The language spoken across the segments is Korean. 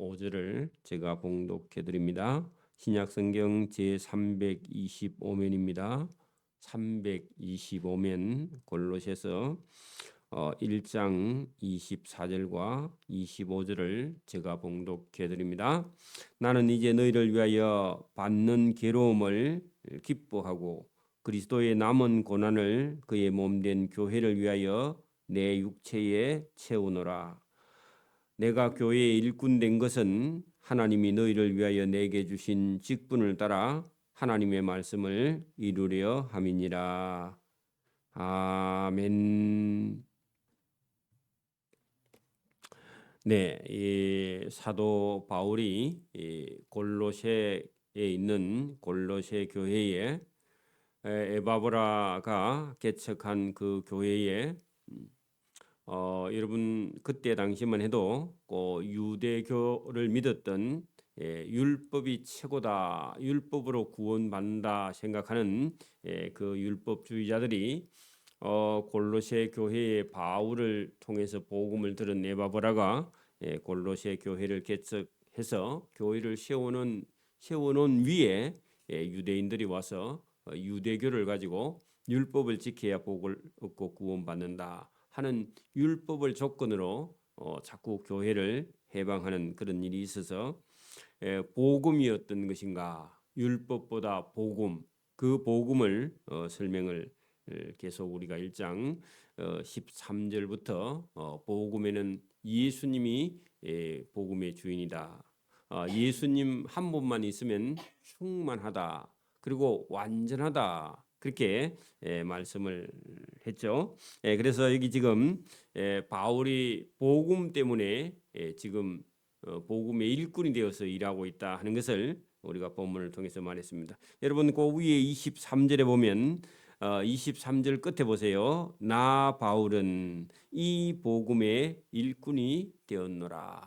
5절을 제가 봉독해 드립니다. 신약성경 제325면입니다. 325면 골로새서 1장 24절과 25절을 제가 봉독해 드립니다. 나는 이제 너희를 위하여 받는 괴로움을 기뻐하고 그리스도의 남은 고난을 그의 몸된 교회를 위하여 내 육체에 채우노라. 내가 교회의 일꾼 된 것은 하나님이 너희를 위하여 내게 주신 직분을 따라 하나님의 말씀을 이루려 함이니라. 아멘. 네, 이 사도 바울이 이 골로새에 있는 골로새 교회에 에바브라가 개척한 그 교회에 여러분 그때 당시만 해도 유대교를 믿었던 율법이 최고다, 율법으로 구원받는다 생각하는 그 율법주의자들이 골로새 교회의 바울을 통해서 복음을 들은 에바브라가 골로새 교회를 개척해서 교회를 세워놓은 위에 유대인들이 와서 유대교를 가지고 율법을 지켜야 복을 얻고 구원받는다 하는 율법을 조건으로 자꾸 교회를 해방하는 그런 일이 있어서 복음이 어떤 것인가, 율법보다 복음, 그 복음을 설명을 계속 우리가 1장 13절부터 복음에는 예수님이 복음의 주인이다. 예수님 한 분만 있으면 충만하다. 그리고 완전하다. 그렇게 말씀을 했죠. 그래서 여기 지금 바울이 복음 때문에 지금 복음의 일꾼이 되어서 일하고 있다 하는 것을 우리가 본문을 통해서 말했습니다. 여러분 그 위에 23절에 보면 23절 끝에 보세요. 나 바울은 이 복음의 일꾼이 되었노라.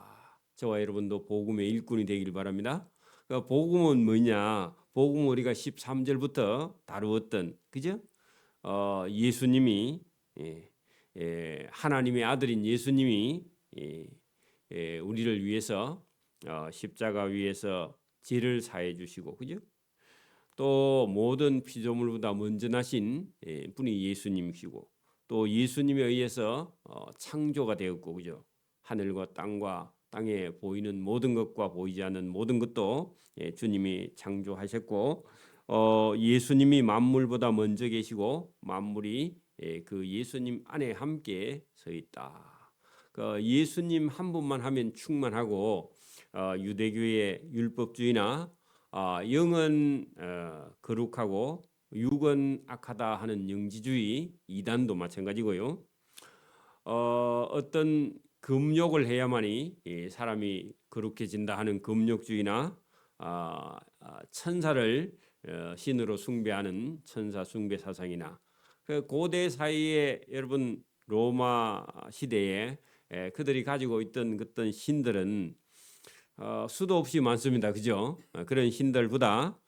저와 여러분도 복음의 일꾼이 되길 바랍니다. 그러니까 복음은 뭐냐? 복음은 우리가 13절부터 다루었던, 그죠? 예수님이 하나님의 아들인 예수님이 우리를 위해서 십자가 위에서 죄를 사해 주시고, 그죠? 또 모든 피조물보다 먼저 나신 분이 예수님이시고, 또 예수님에 의해서 창조가 되었고, 그죠? 하늘과 땅과 땅에 보이는 모든 것과 보이지 않는 모든 것도 주님이 창조하셨고, 예수님이 만물보다 먼저 계시고 만물이 그 예수님 안에 함께 서 있다. 그 예수님 한 분만 하면 충만하고 유대교의 율법주의나 영은 거룩하고 육은 악하다 하는 영지주의 이단도 마찬가지고요. 어떤 금욕을 해야만이 사람이 거룩해진다 하는 금욕주의나 천사를 신으로 숭배하는 천사 숭배 사상이나 그 고대 사이에 여러분 로마 시대에 그들이 가지고 있던 어떤 신들은 수도 없이 많습니다. 그죠? 그런 신들보다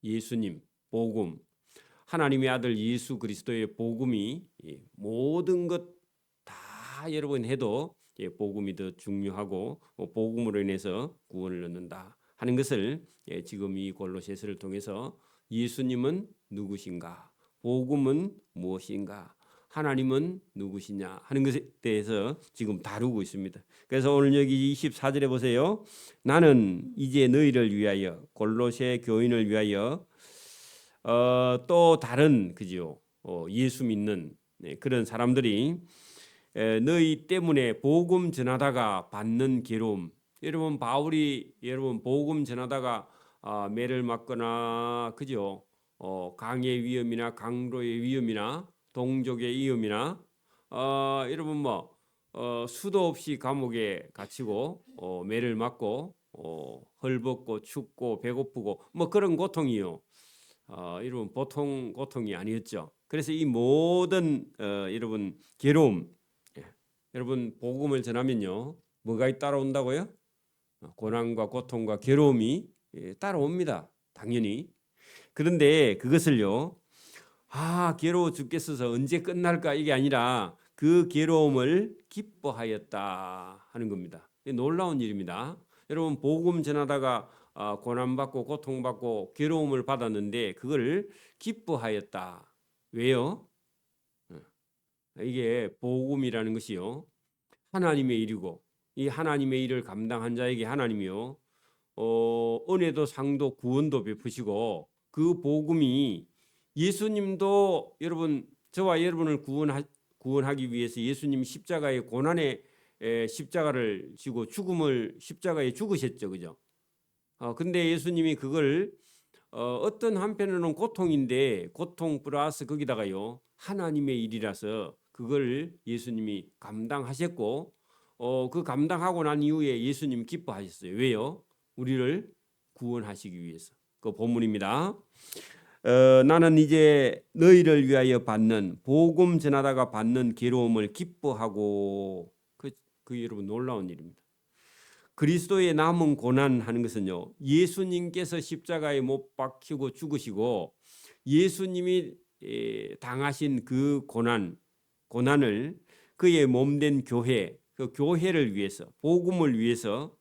예수님, 복음, 하나님의 아들 예수 그리스도의 복음이 모든 것 다 여러분 해도 복음이 더 중요하고 복음으로 인해서 구원을 얻는다 하는 것을 지금 이 골로새서를 통해서 예수님은 누구신가, 복음은 무엇인가, 하나님은 누구시냐 하는 것에 대해서 지금 다루고 있습니다. 그래서 오늘 여기 24절에 보세요. 나는 이제 너희를 위하여, 골로새 교인을 위하여 또 다른 그죠 예수 믿는 그런 사람들이 너희 때문에 복음 전하다가 받는 괴로움. 여러분 바울이 여러분 복음 전하다가 매를 맞거나 그죠 강의 위험이나 강도의 위험이나 동족의 위험이나 여러분 수도 없이 감옥에 갇히고 매를 맞고 헐벗고 춥고 배고프고 그런 고통이요. 여러분 보통 고통이 아니었죠. 그래서 이 모든 여러분 괴로움, 여러분 복음을 전하면요 뭐가 따라온다고요? 고난과 고통과 괴로움이 따라옵니다. 당연히. 그런데 그것을요 괴로워 죽겠어서 언제 끝날까 이게 아니라 그 괴로움을 기뻐하였다 하는 겁니다. 놀라운 일입니다. 여러분 복음 전하다가 고난받고 고통받고 괴로움을 받았는데 그걸 기뻐하였다. 왜요? 이게 복음이라는 것이요, 하나님의 일이고 이 하나님의 일을 감당한 자에게 하나님이요 은혜도 상도 구원도 베푸시고 그 복음이 예수님도 여러분 저와 여러분을 구원하기 위해서 예수님 십자가의 고난의 십자가를 지고 죽음을 십자가에 죽으셨죠, 그죠? 근데 예수님이 그걸 어떤 한편으로는 고통인데 고통 플러스 거기다가요 하나님의 일이라서 그걸 예수님이 감당하셨고 그 감당하고 난 이후에 예수님 기뻐하셨어요. 왜요? 우리를 구원하시기 위해서. 그 본문입니다. 나는 이제 너희를 위하여 받는 복음 전하다가 받는 괴로움을 기뻐하고 그 여러분 놀라운 일입니다. 그리스도의 남은 고난 하는 것은요 예수님께서 십자가에 못 박히고 죽으시고 예수님이 당하신 그 고난을 그의 몸된 교회, 그 교회를 위해서 복음을 위해서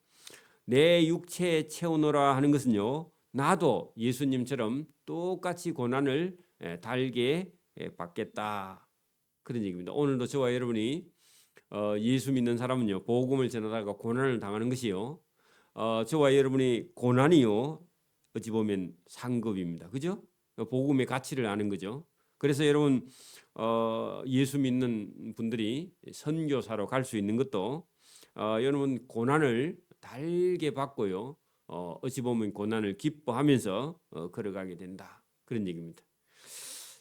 내 육체에 채우노라 하는 것은요 나도 예수님처럼 똑같이 고난을 달게 받겠다 그런 얘기입니다. 오늘도 저와 여러분이 예수 믿는 사람은요 복음을 전하다가 고난을 당하는 것이요 저와 여러분이 고난이요 어찌 보면 상급입니다. 그죠? 복음의 가치를 아는 거죠. 그래서 여러분 예수 믿는 분들이 선교사로 갈 수 있는 것도 여러분 고난을 달게 받고요 어찌 보면 고난을 기뻐하면서 걸어가게 된다 그런 얘기입니다.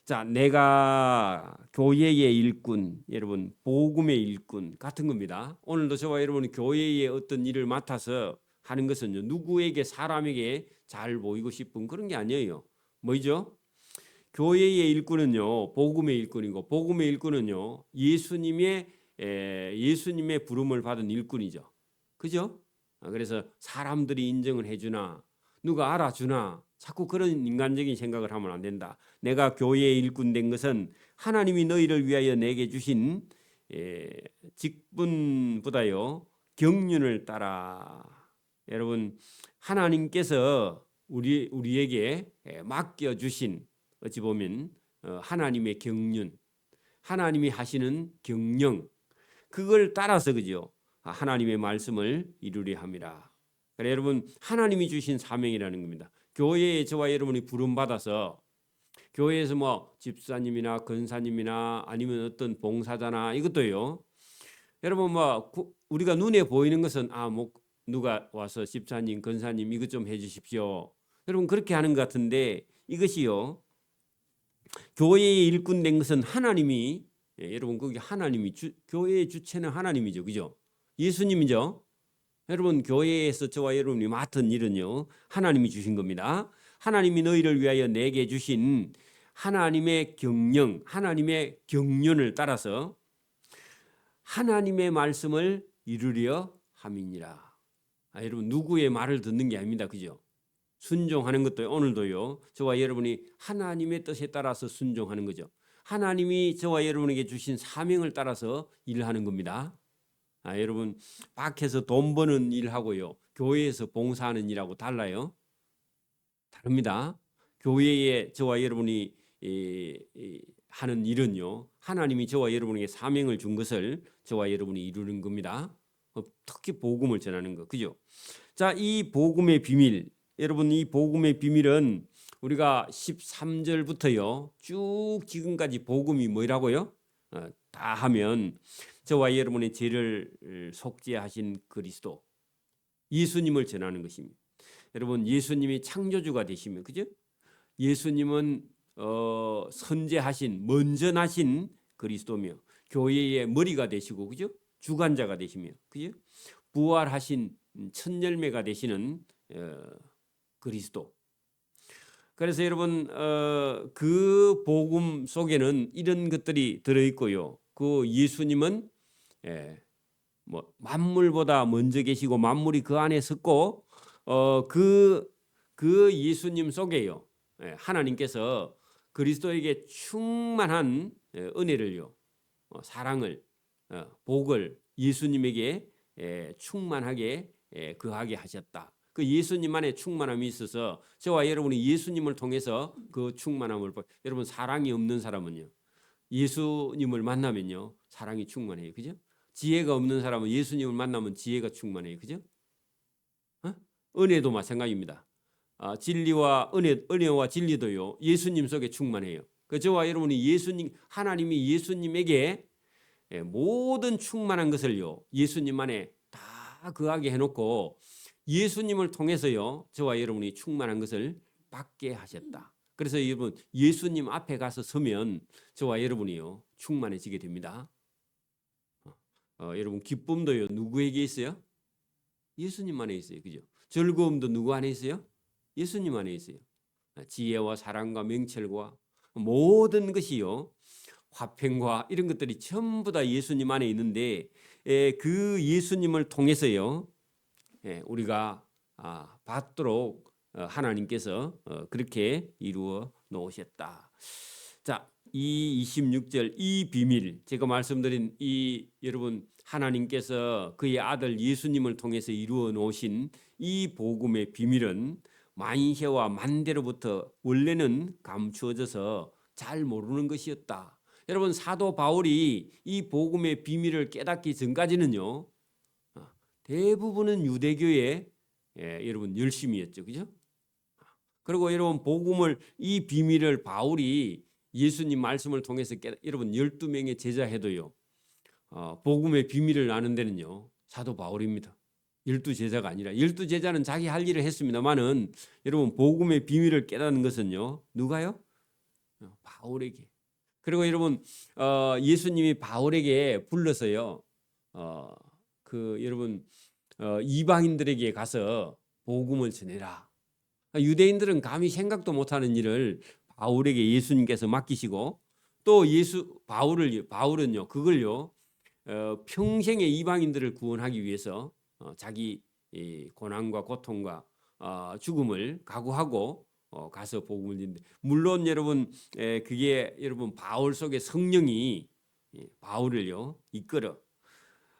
자, 내가 교회의 일꾼, 여러분 복음의 일꾼 같은 겁니다. 오늘도 저와 여러분이 교회의 어떤 일을 맡아서 하는 것은요 누구에게 사람에게 잘 보이고 싶은 그런 게 아니에요. 뭐죠? 교회의 일꾼은요 복음의 일꾼이고 복음의 일꾼은요 예수님의 부름을 받은 일꾼이죠. 그죠? 그래서 사람들이 인정을 해주나 누가 알아주나 자꾸 그런 인간적인 생각을 하면 안 된다. 내가 교회의 일꾼 된 것은 하나님이 너희를 위하여 내게 주신 직분보다요 경륜을 따라. 여러분 하나님께서 우리에게 맡겨주신 어찌 보면 하나님의 경륜, 하나님이 하시는 경영 그걸 따라서 그죠? 하나님의 말씀을 이루려 함이라. 그래 여러분 하나님이 주신 사명이라는 겁니다. 교회에 저와 여러분이 부름 받아서 교회에서 뭐 집사님이나 권사님이나 아니면 어떤 봉사자나 이것도요. 여러분 뭐 우리가 눈에 보이는 것은 뭐 누가 와서 집사님, 권사님 이것 좀 해주십시오. 여러분 그렇게 하는 것 같은데 이것이요. 교회의 일꾼 된 것은 하나님이 여러분 거기 하나님이 교회의 주체는 하나님이죠, 그죠? 예수님이죠. 여러분 교회에서 저와 여러분이 맡은 일은요 하나님이 주신 겁니다. 하나님이 너희를 위하여 내게 주신 하나님의 경영, 하나님의 경륜을 따라서 하나님의 말씀을 이루려 함이니라. 여러분 누구의 말을 듣는 게 아닙니다, 그죠? 순종하는 것도 오늘도요 저와 여러분이 하나님의 뜻에 따라서 순종하는 거죠. 하나님이 저와 여러분에게 주신 사명을 따라서 일하는 겁니다. 여러분 밖에서 돈 버는 일하고요 교회에서 봉사하는 일하고 달라요. 다릅니다. 교회에 저와 여러분이 하는 일은요 하나님이 저와 여러분에게 사명을 준 것을 저와 여러분이 이루는 겁니다. 특히 복음을 전하는 거, 그죠? 자, 이 복음의 비밀, 여러분 이 복음의 비밀은 우리가 13절부터요 쭉 지금까지 복음이 뭐라고요? 다 하면 저와 여러분의 죄를 속죄하신 그리스도 예수님을 전하는 것입니다. 여러분 예수님이 창조주가 되시면 그죠? 예수님은 선제하신 먼저 나신 그리스도며 교회의 머리가 되시고 그죠? 주관자가 되시며 그죠? 부활하신 첫 열매가 되시는 그리스도. 그래서 여러분 그 복음 속에는 이런 것들이 들어 있고요. 그 예수님은 뭐 만물보다 먼저 계시고 만물이 그 안에 섰고 그 예수님 속에요. 하나님께서 그리스도에게 충만한 은혜를요, 사랑을 복을 예수님에게 충만하게 거하게 하셨다. 그 예수님 안에 충만함이 있어서 저와 여러분이 예수님을 통해서 그 충만함을 여러분 사랑이 없는 사람은요. 예수님을 만나면요. 사랑이 충만해요. 그죠? 지혜가 없는 사람은 예수님을 만나면 지혜가 충만해요. 그죠? 은혜도 마찬가지입니다. 진리와 은혜와 진리도요. 예수님 속에 충만해요. 그 저와 여러분이 하나님이 예수님에게 모든 충만한 것을요. 예수님 안에 다 거하게 해놓고 예수님을 통해서요. 저와 여러분이 충만한 것을 받게 하셨다. 그래서 여러분 예수님 앞에 가서 서면 저와 여러분이요. 충만해지게 됩니다. 여러분 기쁨도요. 누구에게 있어요? 예수님 안에 있어요. 그죠? 즐거움도 누구 안에 있어요? 예수님 안에 있어요. 지혜와 사랑과 명철과 모든 것이요. 화평과 이런 것들이 전부 다 예수님 안에 있는데 그 예수님을 통해서요. 우리가 받도록 하나님께서 그렇게 이루어 놓으셨다. 자, 이 26절 이 비밀 제가 말씀드린 이 여러분 하나님께서 그의 아들 예수님을 통해서 이루어 놓으신 이 복음의 비밀은 만세와 만대로부터 원래는 감추어져서 잘 모르는 것이었다. 여러분 사도 바울이 이 복음의 비밀을 깨닫기 전까지는요. 대부분은 유대교의 여러분 열심이었죠. 그죠? 그리고 여러분 복음을 이 비밀을 바울이 예수님 말씀을 통해서 여러분 12명의 제자 해도요. 복음의 비밀을 아는 데는요. 사도 바울입니다. 12제자가 아니라 12제자는 자기 할 일을 했습니다만은 여러분 복음의 비밀을 깨닫는 것은요. 누가요? 바울에게. 그리고 여러분 예수님이 바울에게 불러서요. 여러분 이방인들에게 가서 복음을 전해라. 유대인들은 감히 생각도 못하는 일을 바울에게 예수님께서 맡기시고 또 바울은요 그걸요 평생의 이방인들을 구원하기 위해서 자기 고난과 고통과 죽음을 각오하고 가서 복음을 전는데 물론 여러분 그게 여러분 바울 속에 성령이 바울을요 이끌어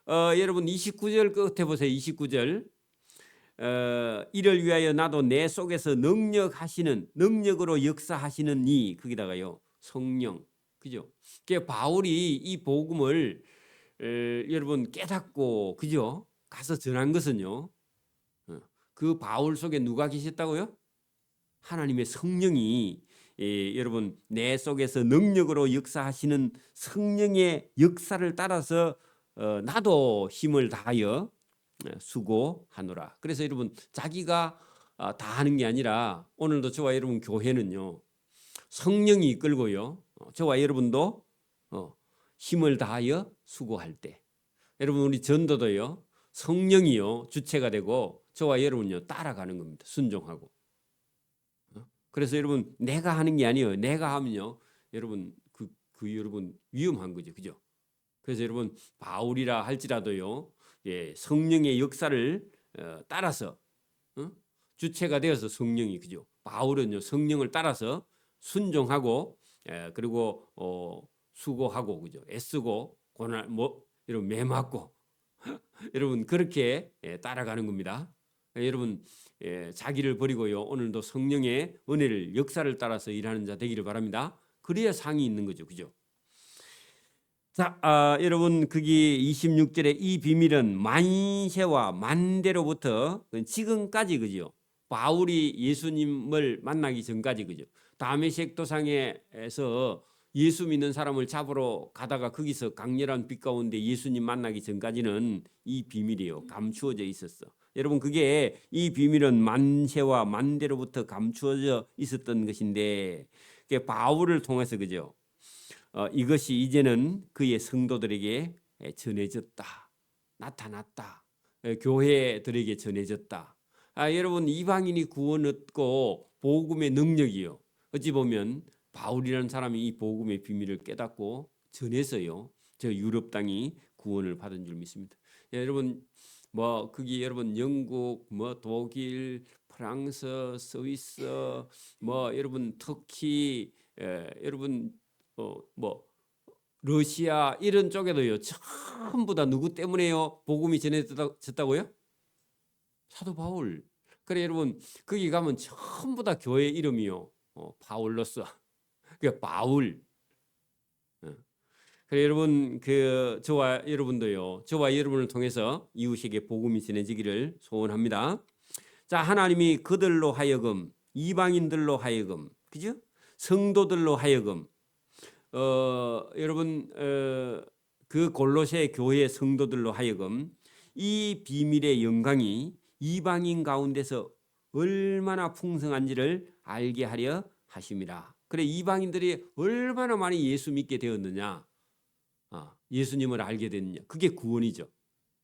여러분 29절 끝에 보세요. 29절 이를 위하여 나도 내 속에서 능력으로 역사하시는 이 거기다가요 성령 그죠? 그 바울이 이 복음을 여러분 깨닫고 그죠? 가서 전한 것은요 그 바울 속에 누가 계셨다고요? 하나님의 성령이 여러분 내 속에서 능력으로 역사하시는 성령의 역사를 따라서 나도 힘을 다하여 수고하노라. 그래서 여러분 자기가 다 하는 게 아니라 오늘도 저와 여러분 교회는요 성령이 이끌고요 저와 여러분도 힘을 다하여 수고할 때 여러분 우리 전도도요 성령이요 주체가 되고 저와 여러분요 따라가는 겁니다. 순종하고. 그래서 여러분 내가 하는 게 아니에요. 내가 하면요 여러분 여러분 위험한 거죠. 그죠? 그래서 여러분 바울이라 할지라도요 성령의 역사를 따라서 주체가 되어서 성령이 그죠. 바울은요 성령을 따라서 순종하고 그리고 수고하고 그죠. 애쓰고 고난 여러분 매 맞고 여러분 그렇게 따라가는 겁니다. 여러분 자기를 버리고요 오늘도 성령의 은혜를 역사를 따라서 일하는 자 되기를 바랍니다. 그래야 상이 있는 거죠. 그죠? 자, 여러분 거기 26절에 이 비밀은 만세와 만대로부터 지금까지 그죠. 바울이 예수님을 만나기 전까지 그죠. 다메섹 도상에서 예수 믿는 사람을 잡으러 가다가 거기서 강렬한 빛 가운데 예수님 만나기 전까지는 이 비밀이요 감추어져 있었어. 여러분 그게 이 비밀은 만세와 만대로부터 감추어져 있었던 것인데 그게 바울을 통해서 그죠. 이것이 이제는 그의 성도들에게 전해졌다. 나타났다. 교회들에게 전해졌다. 여러분 이방인이 구원 얻고 복음의 능력이요. 어찌 보면 바울이라는 사람이 이 복음의 비밀을 깨닫고 전해서요. 저 유럽 땅이 구원을 받은 줄 믿습니다. 여러분 뭐 거기 여러분 영국 뭐 독일 프랑스 스위스 뭐 여러분 터키 여러분 뭐 러시아 이런 쪽에도요. 전부 다 누구 때문에요? 복음이 전해졌다고요? 사도 바울. 그래 여러분 거기 가면 전부 다 교회 이름이요. 바울로스. 그 바울. 어. 그래 여러분 저와 여러분도요. 저와 여러분을 통해서 이웃에게 복음이 전해지기를 소원합니다. 자, 하나님이 그들로 하여금 이방인들로 하여금 그죠? 성도들로 하여금 여러분 그 골로새 교회 성도들로 하여금 이 비밀의 영광이 이방인 가운데서 얼마나 풍성한지를 알게 하려 하심이라. 그래 이방인들이 얼마나 많이 예수 믿게 되었느냐, 예수님을 알게 됐느냐, 그게 구원이죠.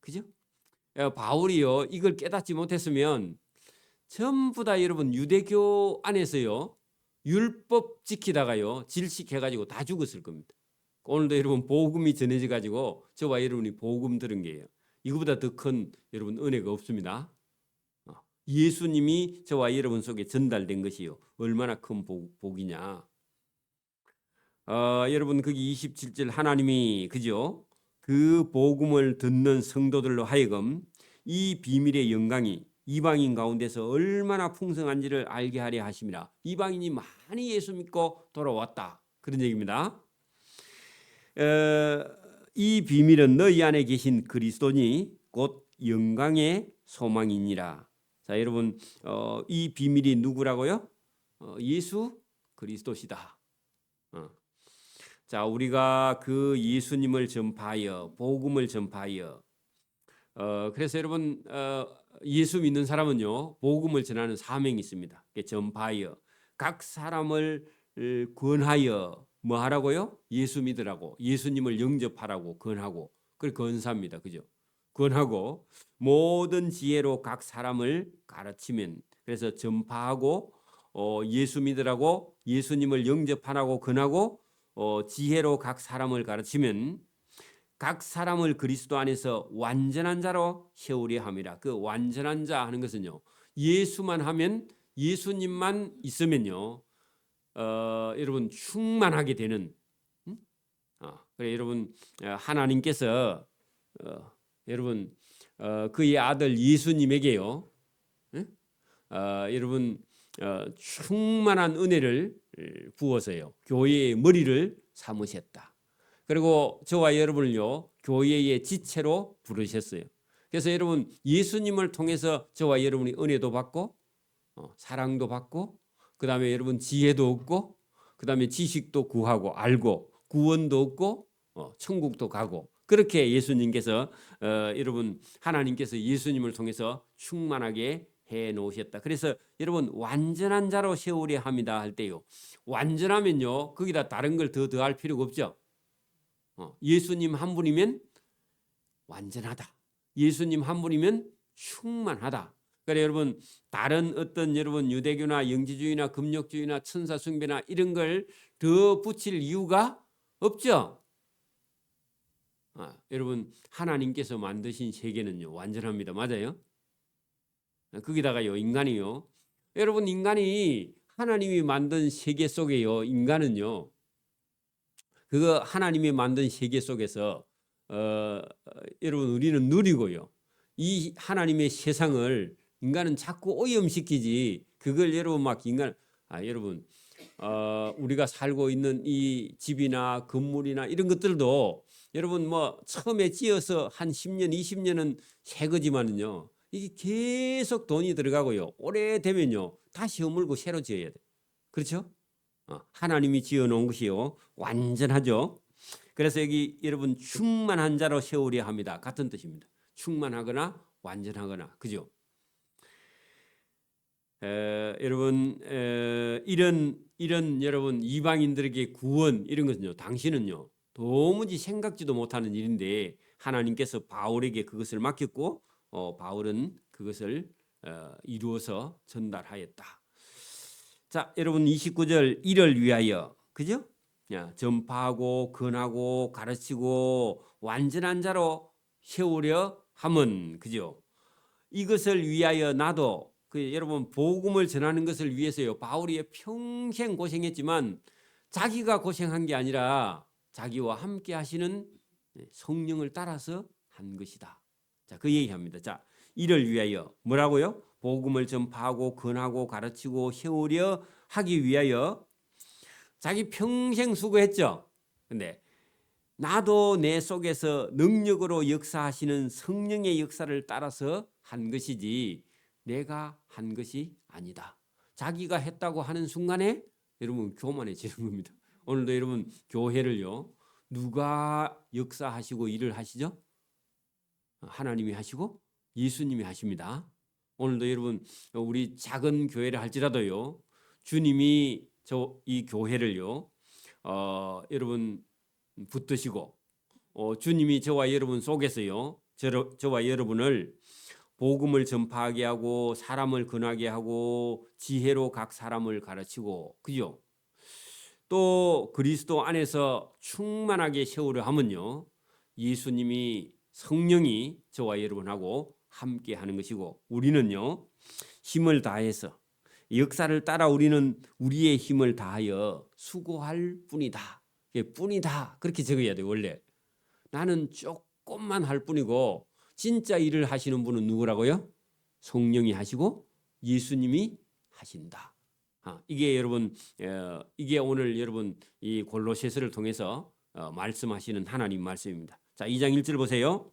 그죠? 바울이요 이걸 깨닫지 못했으면 전부 다 여러분 유대교 안에서요 율법 지키다가요 질식해가지고 다 죽었을 겁니다. 오늘도 여러분 복음이 전해져 가지고 저와 여러분이 복음 들은 게요. 이거보다 더 큰 여러분 은혜가 없습니다. 예수님이 저와 여러분 속에 전달된 것이요 얼마나 큰 복이냐. 여러분 거기 27절 하나님이 그죠? 그 복음을 듣는 성도들로 하여금 이 비밀의 영광이 이방인 가운데서 얼마나 풍성한지를 알게 하려 하심이라. 이방인이 많이 예수 믿고 돌아왔다. 그런 얘기입니다. 이 비밀은 너희 안에 계신 그리스도니 곧 영광의 소망이니라. 자, 여러분 이 비밀이 누구라고요? 예수 그리스도시다. 자, 우리가 그 예수님을 전파하여 복음을 전파하여 그래서 여러분 예수 믿는 사람은요 복음을 전하는 사명이 있습니다. 전파하여 각 사람을 권하여 뭐 하라고요? 예수 믿으라고, 예수님을 영접하라고 권하고, 그걸 권사입니다. 그죠? 권하고 모든 지혜로 각 사람을 가르치면, 그래서 전파하고 예수 믿으라고, 예수님을 영접하라고 권하고 지혜로 각 사람을 가르치면 각 사람을 그리스도 안에서 완전한 자로 세우려 함이라. 그 완전한 자 하는 것은요 예수만 하면, 예수님만 있으면요 여러분 충만하게 되는 그래 여러분 하나님께서 여러분 그의 아들 예수님에게요 여러분 충만한 은혜를 부어서요 교회의 머리를 삼으셨다. 그리고 저와 여러분을요 교회의 지체로 부르셨어요. 그래서 여러분 예수님을 통해서 저와 여러분이 은혜도 받고 사랑도 받고, 그 다음에 여러분 지혜도 얻고, 그 다음에 지식도 구하고 알고, 구원도 얻고 천국도 가고, 그렇게 예수님께서 여러분 하나님께서 예수님을 통해서 충만하게 해 놓으셨다. 그래서 여러분 완전한 자로 세우려 합니다 할 때요 완전하면요 거기다 다른 걸 더 더할 필요가 없죠. 예수님 한 분이면 완전하다. 예수님 한 분이면 충만하다. 그래 여러분 다른 어떤 여러분 유대교나 영지주의나 금욕주의나 천사 숭배나 이런 걸 더 붙일 이유가 없죠. 여러분 하나님께서 만드신 세계는요 완전합니다. 맞아요? 거기다가요 인간이요. 여러분 인간이 하나님이 만든 세계 속에요 인간은요 그거 하나님이 만든 세계 속에서 여러분 우리는 누리고요. 이 하나님의 세상을 인간은 자꾸 오염시키지. 그걸 여러분 막 인간 여러분 우리가 살고 있는 이 집이나 건물이나 이런 것들도 여러분 뭐 처음에 지어서 한 10년 20년은 새 거지만은요 이게 계속 돈이 들어가고요 오래되면요 다시 허물고 새로 지어야 돼. 그렇죠? 하나님이 지어놓은 것이요 완전하죠. 그래서 여기 여러분 충만한 자로 세우려 합니다 같은 뜻입니다. 충만하거나 완전하거나. 그죠? 여러분 이런 여러분 이방인들에게 구원 이런 것은요 당신은요 도무지 생각지도 못하는 일인데 하나님께서 바울에게 그것을 맡겼고 바울은 그것을 이루어서 전달하였다. 자, 여러분 29절 이를 위하여 그죠? 전파하고 권하고 가르치고 완전한 자로 세우려 함은 그죠? 이것을 위하여 나도 여러분 복음을 전하는 것을 위해서요 바울이 평생 고생했지만 자기가 고생한 게 아니라 자기와 함께 하시는 성령을 따라서 한 것이다. 자, 그 얘기합니다. 자, 이를 위하여 뭐라고요? 복음을 전파하고 권하고 가르치고 세우려 하기 위하여 자기 평생 수고했죠. 근데 나도 내 속에서 능력으로 역사하시는 성령의 역사를 따라서 한 것이지 내가 한 것이 아니다. 자기가 했다고 하는 순간에 여러분 교만해지는 겁니다. 오늘도 여러분 교회를요, 누가 역사하시고 일을 하시죠? 하나님이 하시고 예수님이 하십니다. 오늘도 여러분 우리 작은 교회를 할지라도요, 주님이 이 교회를요, 여러분 붙드시고 주님이 저와 여러분 속에서요, 저와 여러분을 복음을 전파하게 하고 사람을 권하게 하고 지혜로 각 사람을 가르치고, 그죠? 또 그리스도 안에서 충만하게 세우려 하면요, 예수님이 성령이 저와 여러분하고 함께 하는 것이고, 우리는요 힘을 다해서 역사를 따라 우리는 우리의 힘을 다하여 수고할 뿐이다. 뿐이다. 그렇게 적어야 돼요. 원래 나는 조금만 할 뿐이고 진짜 일을 하시는 분은 누구라고요? 성령이 하시고 예수님이 하신다. 이게 여러분 이게 오늘 여러분 이 골로새서를 통해서 말씀하시는 하나님 말씀입니다. 자, 2장 1절 보세요.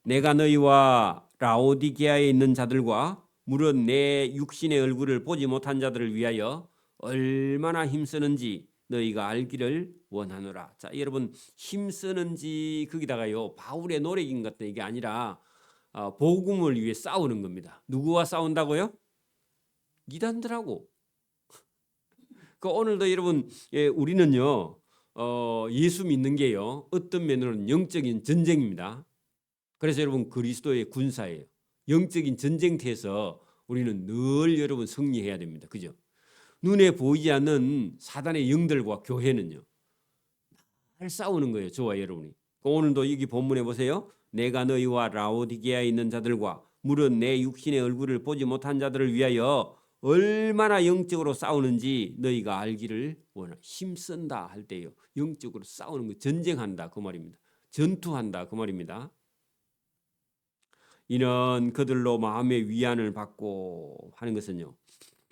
내가 너희와 라오디게아에 있는 자들과 물은 내 육신의 얼굴을 보지 못한 자들을 위하여 얼마나 힘쓰는지 너희가 알기를 원하노라. 자, 여러분 힘쓰는지 거기다가요 바울의 노력인 것 같은 이게 아니라 복음을 위해 싸우는 겁니다. 누구와 싸운다고요? 이단들하고. 그 오늘도 여러분 우리는요 예수 믿는 게요 어떤 면으로는 영적인 전쟁입니다. 그래서 여러분 그리스도의 군사예요. 영적인 전쟁터에서 우리는 늘 여러분 승리해야 됩니다. 그죠? 눈에 보이지 않는 사단의 영들과 교회는요 늘 싸우는 거예요. 저와 여러분이. 오늘도 여기 본문에 보세요. 내가 너희와 라오디게아에 있는 자들과 물은 내 육신의 얼굴을 보지 못한 자들을 위하여 얼마나 영적으로 싸우는지 너희가 알기를 원하. 힘쓴다 할 때요 영적으로 싸우는 거, 전쟁한다 그 말입니다. 전투한다 그 말입니다. 이는 그들로 마음의 위안을 받고 하는 것은요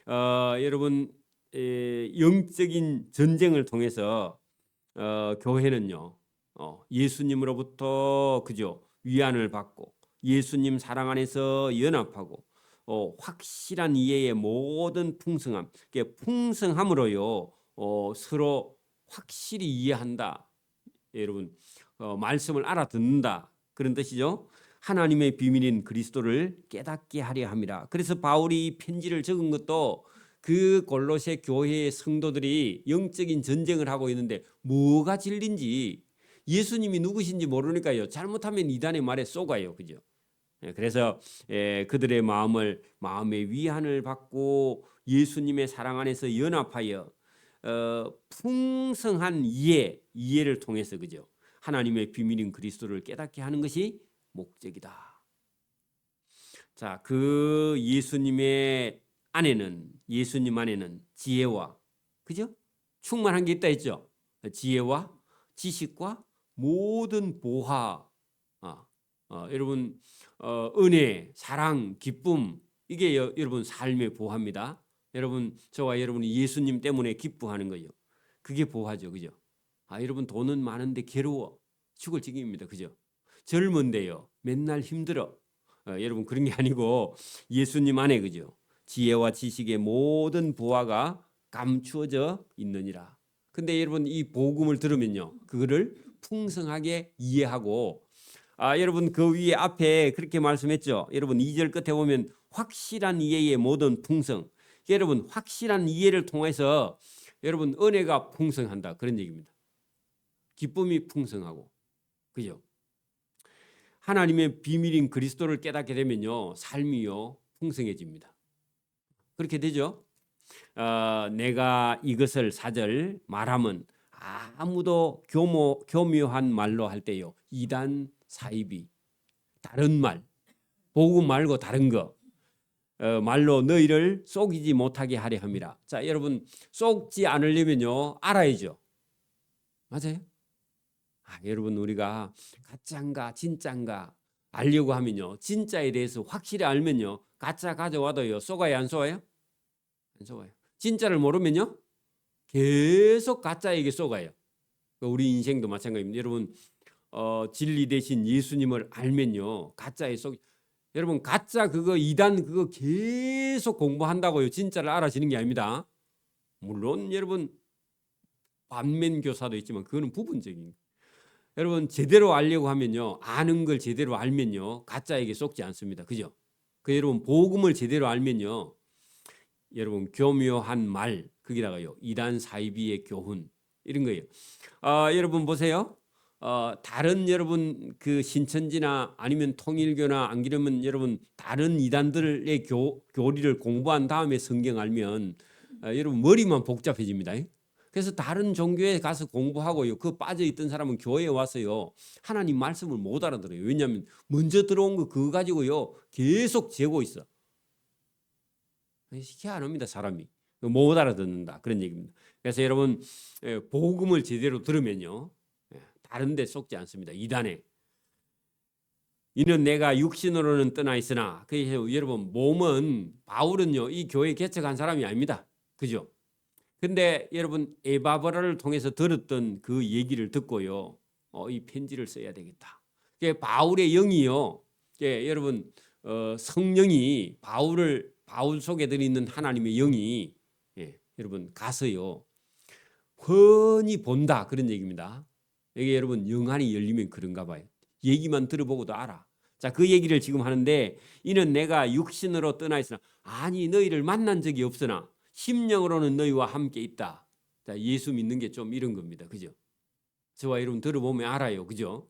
여러분 영적인 전쟁을 통해서 교회는요 예수님으로부터 그죠 위안을 받고 예수님 사랑 안에서 연합하고 확실한 이해의 모든 풍성함, 풍성함으로요 서로 확실히 이해한다. 여러분 말씀을 알아듣는다 그런 뜻이죠. 하나님의 비밀인 그리스도를 깨닫게 하려 함이라. 그래서 바울이 이 편지를 적은 것도 그 골로새 교회의 성도들이 영적인 전쟁을 하고 있는데 뭐가 진리인지 예수님이 누구신지 모르니까요 잘못하면 이단의 말에 쏘가요. 그죠? 그래서 그들의 마음의 위안을 받고 예수님의 사랑 안에서 연합하여 풍성한 이해를 통해서 그죠 하나님의 비밀인 그리스도를 깨닫게 하는 것이 목적이다. 자, 그 예수님 안에는 지혜와 그죠 충만한 게 있다 했죠. 지혜와 지식과 모든 보화, 여러분 은혜, 사랑, 기쁨 이게 여러분 삶의 보화입니다. 여러분 저와 여러분이 예수님 때문에 기뻐하는 거예요. 그게 보화죠, 그죠? 여러분 돈은 많은데 괴로워 죽을 지경입니다, 그죠? 젊은데요 맨날 힘들어. 여러분 그런 게 아니고 예수님 안에 그죠? 지혜와 지식의 모든 보화가 감추어져 있느니라. 근데 여러분 이 복음을 들으면요 그거를 풍성하게 이해하고 여러분 그 위에 앞에 그렇게 말씀했죠. 여러분 2절 끝에 보면 확실한 이해의 모든 풍성. 여러분 확실한 이해를 통해서 여러분 은혜가 풍성한다 그런 얘기입니다. 기쁨이 풍성하고 그죠? 하나님의 비밀인 그리스도를 깨닫게 되면요 삶이요 풍성해집니다. 그렇게 되죠. 내가 이것을 4절 말하면 아무도 교묘한 말로 할 때요 이단 사이비 다른 말 복음 말고 다른 거 말로 너희를 속이지 못하게 하려 함이라. 자, 여러분 속지 않으려면요 알아야죠. 맞아요? 여러분 우리가 가짜인가 진짜인가 알려고 하면요, 진짜에 대해서 확실히 알면요, 가짜 가져와도요 속아요 안 속아요? 안 속아요. 진짜를 모르면요 계속 가짜에게 속아요. 우리 인생도 마찬가지입니다. 여러분 진리 대신 예수님을 알면요 가짜에 속. 여러분 가짜 그거 이단 그거 계속 공부한다고요 진짜를 알아지는 게 아닙니다. 물론 여러분 반면 교사도 있지만 그거는 부분적인. 여러분 제대로 알려고 하면요 아는 걸 제대로 알면요 가짜에게 속지 않습니다. 그죠? 그 여러분 복음을 제대로 알면요 여러분 교묘한 말 거기다가요 이단 사이비의 교훈 이런 거예요. 여러분 보세요. 다른 여러분 그 신천지나 아니면 통일교나 안 그러면 여러분 다른 이단들의 교리를 공부한 다음에 성경 알면 여러분 머리만 복잡해집니다. 그래서 다른 종교에 가서 공부하고요. 그 빠져 있던 사람은 교회에 와서요. 하나님 말씀을 못 알아들어요. 왜냐하면 먼저 들어온 거 그거 가지고요. 계속 재고 있어. 희한합니다. 사람이. 못 알아듣는다. 그런 얘기입니다. 그래서 여러분 복음을 제대로 들으면요. 다른 데 속지 않습니다. 이단에. 이는 내가 육신으로는 떠나 있으나 그래서 여러분 몸은 바울은요. 이 교회 개척한 사람이 아닙니다. 그죠? 근데 여러분 에바브라를 통해서 들었던 그 얘기를 듣고요. 이 편지를 써야 되겠다. 바울의 영이요. 여러분 성령이 바울 속에 들어있는 하나님의 영이 여러분 가서요. 훤히 본다 그런 얘기입니다. 이게 여러분 영안이 열리면 그런가 봐요. 얘기만 들어보고도 알아. 자, 그 얘기를 지금 하는데 이는 내가 육신으로 떠나 있으나 아니 너희를 만난 적이 없으나 심령으로는 너희와 함께 있다. 자, 예수 믿는 게 좀 이런 겁니다. 그죠? 저와 여러분 들어보면 알아요. 그죠?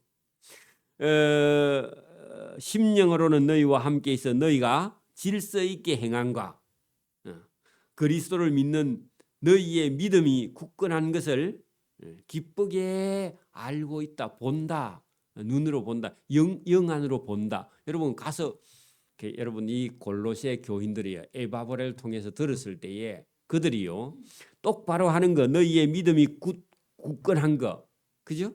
심령으로는 너희와 함께 있어 너희가 질서 있게 행함과 그리스도를 믿는 너희의 믿음이 굳건한 것을 기쁘게 알고 있다. 본다. 눈으로 본다. 영안으로 본다. 여러분 가서 여러분 이 골로새 교인들이요. 에바브라를 통해서 들었을 때에 그들이요. 똑바로 하는 거 너희의 믿음이 굳건한 거. 그죠?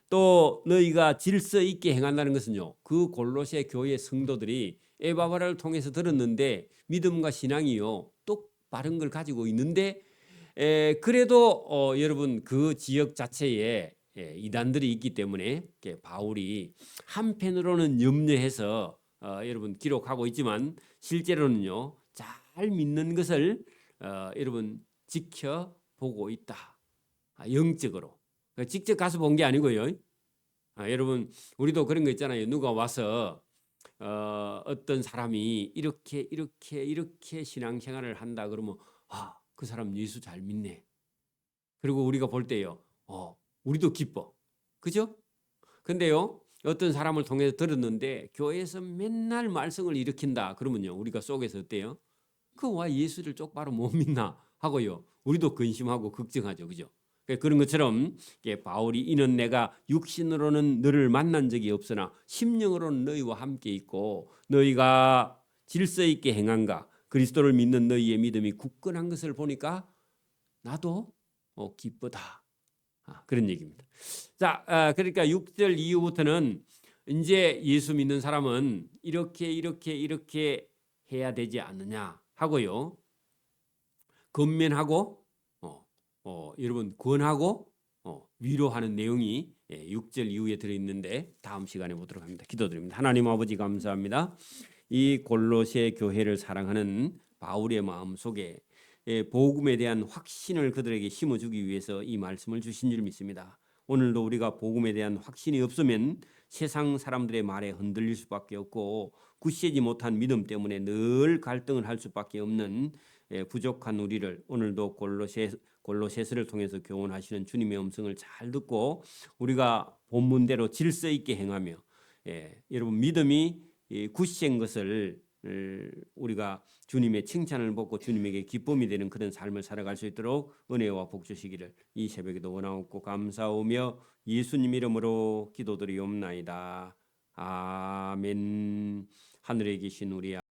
또 너희가 질서 있게 행한다는 것은요. 그 골로새 교회 성도들이 에바브라를 통해서 들었는데 믿음과 신앙이요. 똑바른 걸 가지고 있는데 그래도 여러분 그 지역 자체에 이단들이 있기 때문에 바울이 한편으로는 염려해서 여러분 기록하고 있지만 실제로는요 잘 믿는 것을 여러분 지켜보고 있다. 영적으로 직접 가서 본 게 아니고요. 여러분 우리도 그런 거 있잖아요. 누가 와서 어떤 사람이 이렇게 신앙생활을 한다 그러면 그 사람 예수 잘 믿네. 그리고 우리가 볼 때요. 우리도 기뻐. 그죠? 근데요. 어떤 사람을 통해서 들었는데 교회에서 맨날 말썽을 일으킨다. 그러면요. 우리가 속에서 어때요? 와 예수를 똑바로 못 믿나 하고요. 우리도 근심하고 걱정하죠. 그죠? 그런 것처럼 바울이 이는 내가 육신으로는 너를 만난 적이 없으나 심령으로는 너희와 함께 있고 너희가 질서 있게 행한가 그리스도를 믿는 너희의 믿음이 굳건한 것을 보니까 나도 기쁘다. 그런 얘기입니다. 자, 그러니까 6절 이후부터는 이제 예수 믿는 사람은 이렇게 해야 되지 않느냐 하고요. 건면하고 여러분 권하고 위로하는 내용이 6절 이후에 들어있는데 다음 시간에 보도록 합니다. 기도드립니다. 하나님 아버지 감사합니다. 이 골로새 교회를 사랑하는 바울의 마음 속에 복음에 대한 확신을 그들에게 심어주기 위해서 이 말씀을 주신 줄 믿습니다. 오늘도 우리가 복음에 대한 확신이 없으면 세상 사람들의 말에 흔들릴 수밖에 없고 굳세지 못한 믿음 때문에 늘 갈등을 할 수밖에 없는 부족한 우리를 오늘도 골로새서를 통해서 교훈하시는 주님의 음성을 잘 듣고 우리가 본문대로 질서 있게 행하며 여러분 믿음이 굳센 것을 우리가 주님의 칭찬을 받고 주님에게 기쁨이 되는 그런 삶을 살아갈 수 있도록 은혜와 복 주시기를 이 새벽에도 원하옵고 감사하며 예수님 이름으로 기도드리옵나이다. 아멘. 하늘에 계신 우리